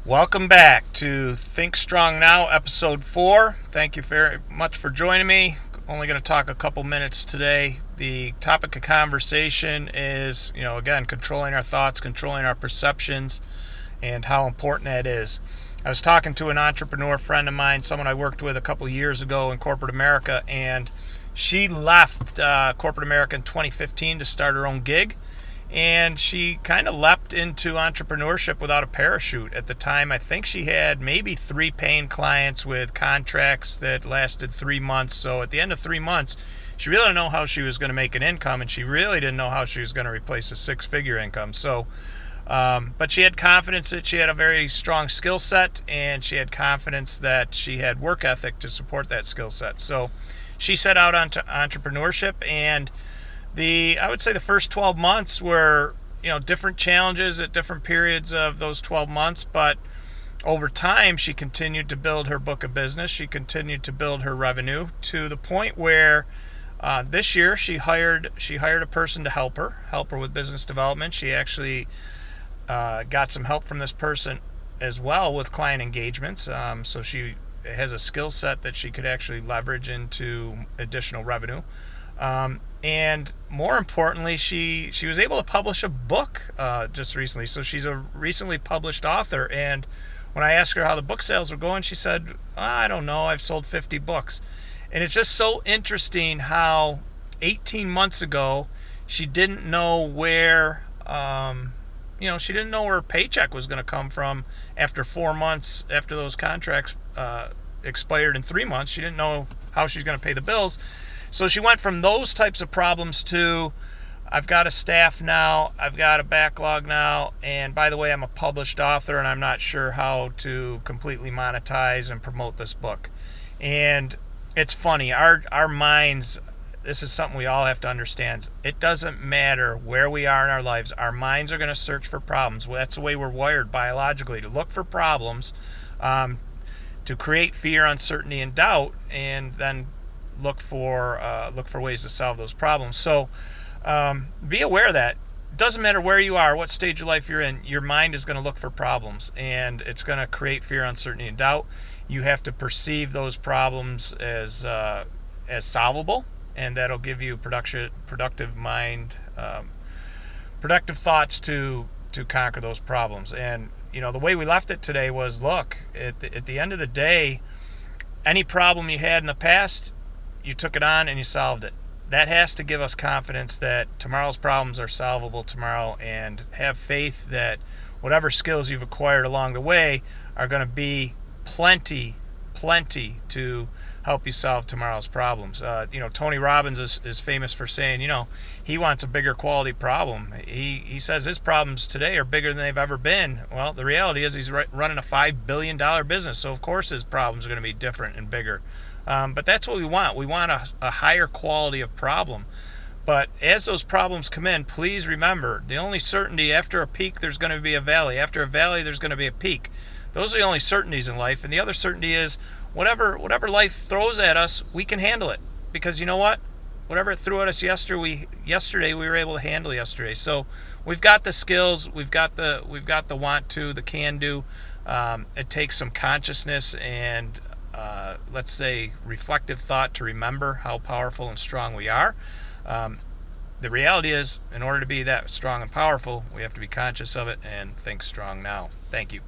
Welcome back to Think Strong Now, episode 4. Thank you very much for joining me. Only going to talk a couple minutes today. The topic of conversation is, again, controlling our thoughts, controlling our perceptions, and how important that is. I was talking to an entrepreneur friend of mine, someone I worked with a couple years ago in corporate America, and she left corporate America in 2015 to start her own gig. And she kind of leapt into entrepreneurship without a parachute. At the time, I think she had maybe 3 paying clients with contracts that lasted 3 months. So at the end of 3 months, she really didn't know how she was going to make an income, and she really didn't know how she was going to replace a 6-figure income. So, but she had confidence that she had a very strong skill set, and she had confidence that she had work ethic to support that skill set. So she set out onto entrepreneurship, and I would say the first 12 months were, different challenges at different periods of those 12 months, but over time she continued to build her book of business. She continued to build her revenue to the point where this year she hired a person to help her with business development. She actually got some help from this person as well with client engagements. So she has a skill set that she could actually leverage into additional revenue. And more importantly, she was able to publish a book just recently. So she's a recently published author. And when I asked her how the book sales were going, she said, I don't know, I've sold 50 books. And it's just so interesting how 18 months ago, she didn't know where, she didn't know where her paycheck was going to come from after 4 months, after those contracts expired in 3 months. She didn't know how she was going to pay the bills. So she went from those types of problems to, I've got a staff now, I've got a backlog now, and by the way, I'm a published author and I'm not sure how to completely monetize and promote this book. And it's funny, our minds, this is something we all have to understand. It doesn't matter where we are in our lives, our minds are going to search for problems. That's the way we're wired biologically, to look for problems, to create fear, uncertainty, and doubt, and then look for ways to solve those problems. So be aware of that. It doesn't matter where you are, what stage of life you're in, your mind is going to look for problems, and it's going to create fear, uncertainty, and doubt. You have to perceive those problems as solvable, and that'll give you productive mind, productive thoughts to conquer those problems. And the way we left it today was, look, at the end of the day, any problem you had in the past, you took it on and you solved it. That has to give us confidence that tomorrow's problems are solvable tomorrow, and have faith that whatever skills you've acquired along the way are going to be plenty to help you solve tomorrow's problems. Tony Robbins is famous for saying, he wants a bigger quality problem. He says his problems today are bigger than they've ever been. Well, the reality is he's running a $5 billion business, so of course his problems are going to be different and bigger. But that's what we want. We want a higher quality of problem. But as those problems come in, please remember, the only certainty, after a peak, there's going to be a valley. After a valley, there's going to be a peak. Those are the only certainties in life. And the other certainty is whatever life throws at us, we can handle it. Because you know what? Whatever it threw at us yesterday, we were able to handle yesterday. So we've got the skills, we've got the want to, the can do. It takes some consciousness and let's say reflective thought to remember how powerful and strong we are. The reality is, in order to be that strong and powerful, we have to be conscious of it and think strong now. Thank you.